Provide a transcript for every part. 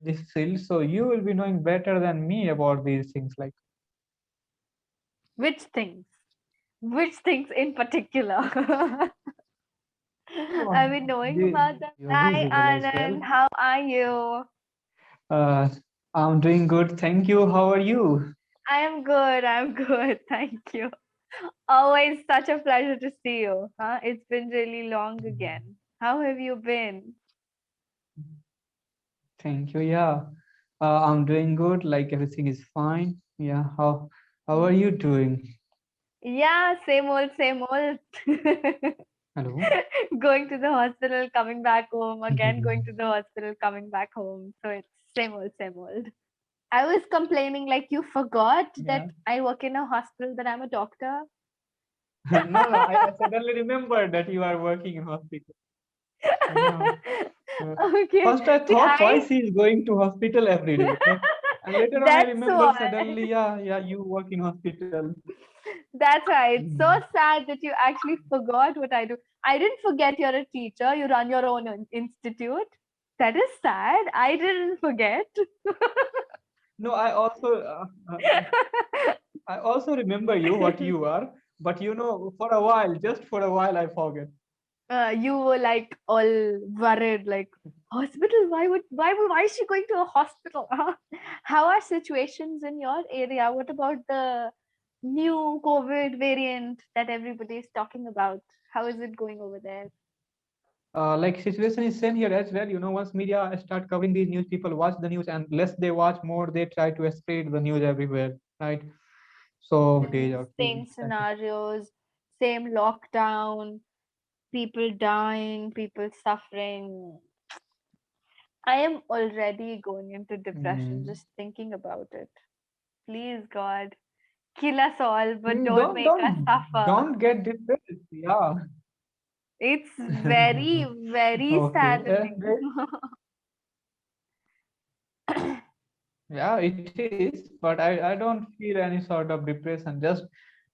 this field, so you will be knowing better than me about these things. Like, Which things? Which things in particular? oh, I've been knowing about them. you're Hi, visible as well. Anand. How are you? Uh, I'm doing good. Thank you. How are you? I am good. I'm good. Thank you. Always such a pleasure to see you. Huh? It's been really long again. How have you been? Thank you. Yeah, I'm doing good. Like everything is fine. Yeah. How are you Mhm. doing? Yeah, same old, same old. Hello. Going to the hospital, coming back home, again going to the hospital, coming back home. So it's same old, same old. I was complaining like you forgot that Yeah. I work in a hospital, that I'm a doctor. No, no. I suddenly remembered that you are working in hospital. Yeah. Uh, Okay. First, I See, thought why she is going to hospital every day. Okay. And later on, I That's remember why. suddenly, yeah, yeah, you work in hospital. That's why. It's so Mm. sad that you actually forgot what I do. I didn't forget you're a teacher. You run your own institute. That is sad. I didn't forget. No, I also remember you what you are, but for a while, just for a while, I forget. You were like all worried, like hospital. Why is she going to a hospital? How are situations in your area? What about the new COVID variant that everybody is talking about? How is it going over there? Like situation is same here as well. Once media start covering these news, people watch the news, and less they watch, more they try to spread the news everywhere, right? So days Mhm. or Same feelings. scenarios, same lockdown, people dying, people suffering. I am already going into depression Mm. just thinking about it. Please, God, kill us all, but don't Don't make us don't suffer. don't get depressed. Yeah. It's very, very Okay. saddening. Yeah, it is, but I don't feel any sort of depression. Just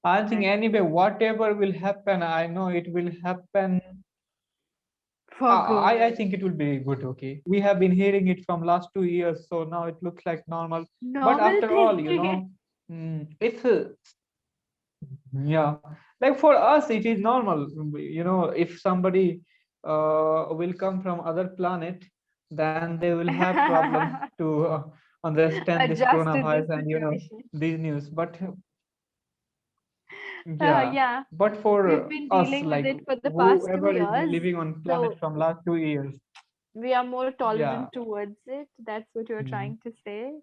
I think Nice. anyway, whatever will happen, I know it will happen. For I good. think it will be good. Okay, we have been hearing it from last 2 years, so now it looks like normal. But Normal after all, thing. if yeah, like for us, it is normal. If somebody will come from other planet, then they will have problem to understand this Adjust to this coronavirus and situation. these news. But yeah, Yeah, but we've for been us, dealing with like it for the past two whoever is years. living on planet So from last 2 years, we are more yeah. tolerant towards it. That's what you're Mm. trying to say.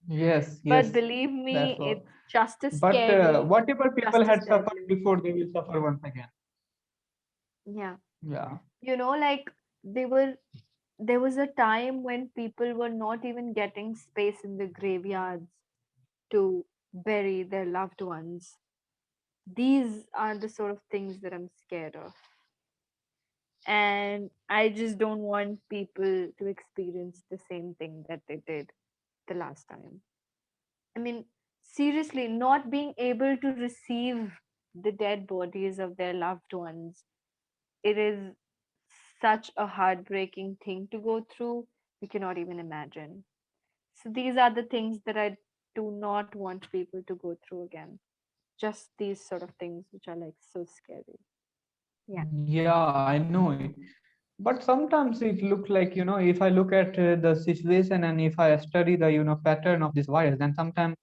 Yes, But yes, believe that's me, all. it's just as But scary, whatever people just as had suffered deadly. before, they will suffer once again. Yeah. Yeah. Like they were there was a time when people were not even getting space in the graveyards to bury their loved ones. These are the sort of things that I'm scared of. And I just don't want people to experience the same thing that they did the last time. I mean, seriously, not being able to receive the dead bodies of their loved ones, it is such a heartbreaking thing to go through. We cannot even imagine. So, these are the things that I do not want people to go through again. Just these sort of things, which are like so scary. Yeah. Yeah, I know it. But sometimes it looks like, if I look at the situation and if I study the, pattern of this virus, then sometimes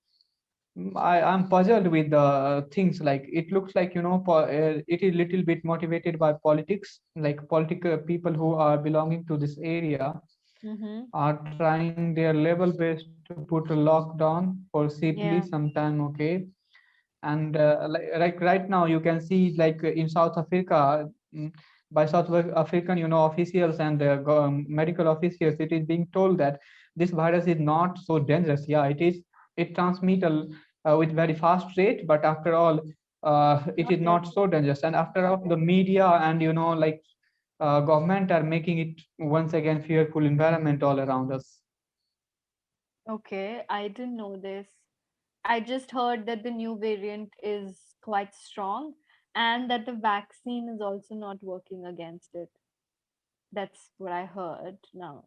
I'm puzzled with the things. Like it looks like, it is little bit motivated by politics, like political people who are belonging to this area Mm-hmm. are trying their level best to put a lockdown forcibly Yeah. sometime, okay? And like right now you can see like in South Africa, by South African officials and medical officials, it is being told that this virus is not so dangerous. Yeah, it transmits with very fast rate, but after all it Not is not deadly. so dangerous. And after all, the media and like government are making it once again fearful environment all around us. Okay, I didn't know this. I just heard that the new variant is quite strong and that the vaccine is also not working against it. That's what I heard. Now,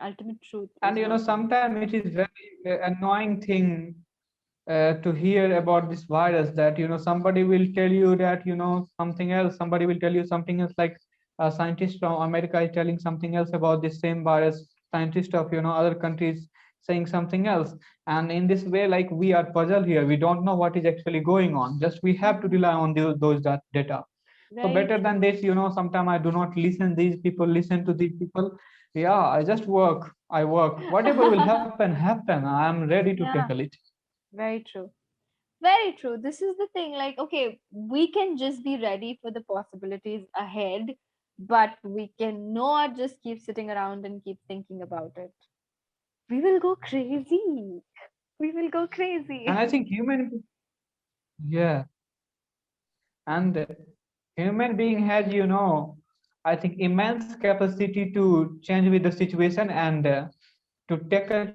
ultimate truth And is not known. sometimes it is very annoying thing to hear about this virus, that somebody will tell you that something else, somebody will tell you something else, like a scientist from America is telling something else about this same virus, scientist of other countries saying something else. And in this way, like, we are puzzled here, we don't know what is actually going on, just we have to Mhm. rely on those data. So Very better than true. this, sometimes I do not listen to these people. Yeah, I just I work, whatever will happen, I am ready to tackle Yeah, it. very true. Very true. This is the thing. Like, okay, we can just be ready for the possibilities ahead, but we cannot just keep sitting around and keep thinking about it. We will go crazy. We will go And crazy. I think yeah, and human being has, I think, immense capacity to change with the situation and to tackle.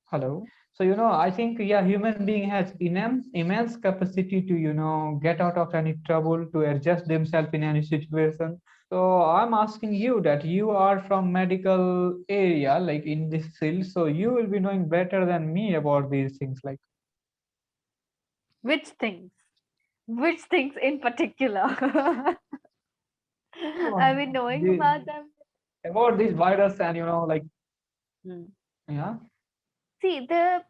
Hello. So, I think, yeah, human being has immense capacity to, get out of any trouble, to adjust themselves in any situation. So I'm asking you that you are from medical area, like in this field, so you will be knowing better than me about these things. Like, Which things? Which things in particular? oh, I've been knowing the, about them. about this virus and like, Hmm. yeah. See, the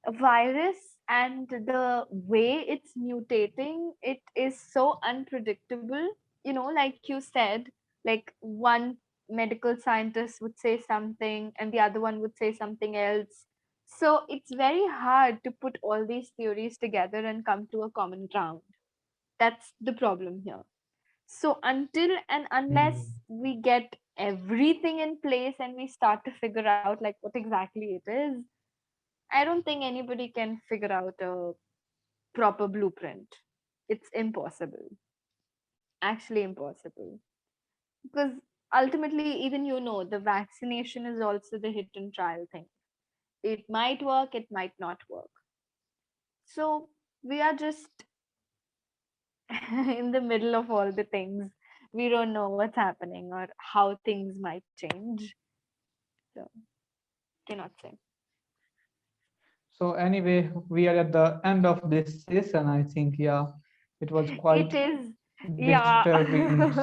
virus and the way it's mutating, it is so unpredictable. Like you said, like one medical scientist would say something and the other one would say something else. So it's very hard to put all these theories together and come to a common ground. That's the problem here. So until and Hmm. unless we get everything in place and we start to figure out like what exactly it is, I don't think anybody can figure out a proper blueprint. It's impossible. Actually impossible. Because ultimately, even the vaccination is also the hit and trial thing. It might work, it might not work. So we are just in the middle of all the things. We don't know what's happening or how things might change. So cannot say. So anyway, we are at the end of this session. I think, yeah, it was It quite is, disturbing yeah.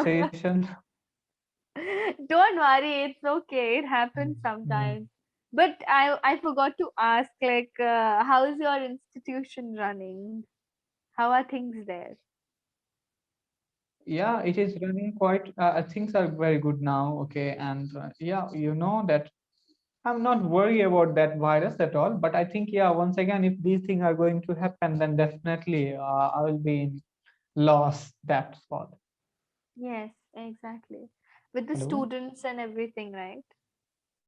session. Don't worry, it's okay. It happens Yeah. sometimes. But I forgot to ask, like, how is your institution running? How are things there? Yeah, it is running quite. Things are very good now. Okay, and yeah, that I'm not worried about that virus at all. But I think, yeah, once again, if these things are going to happen, then definitely I will be in loss. That's all. Yes, exactly. With the Hello. students and everything, right?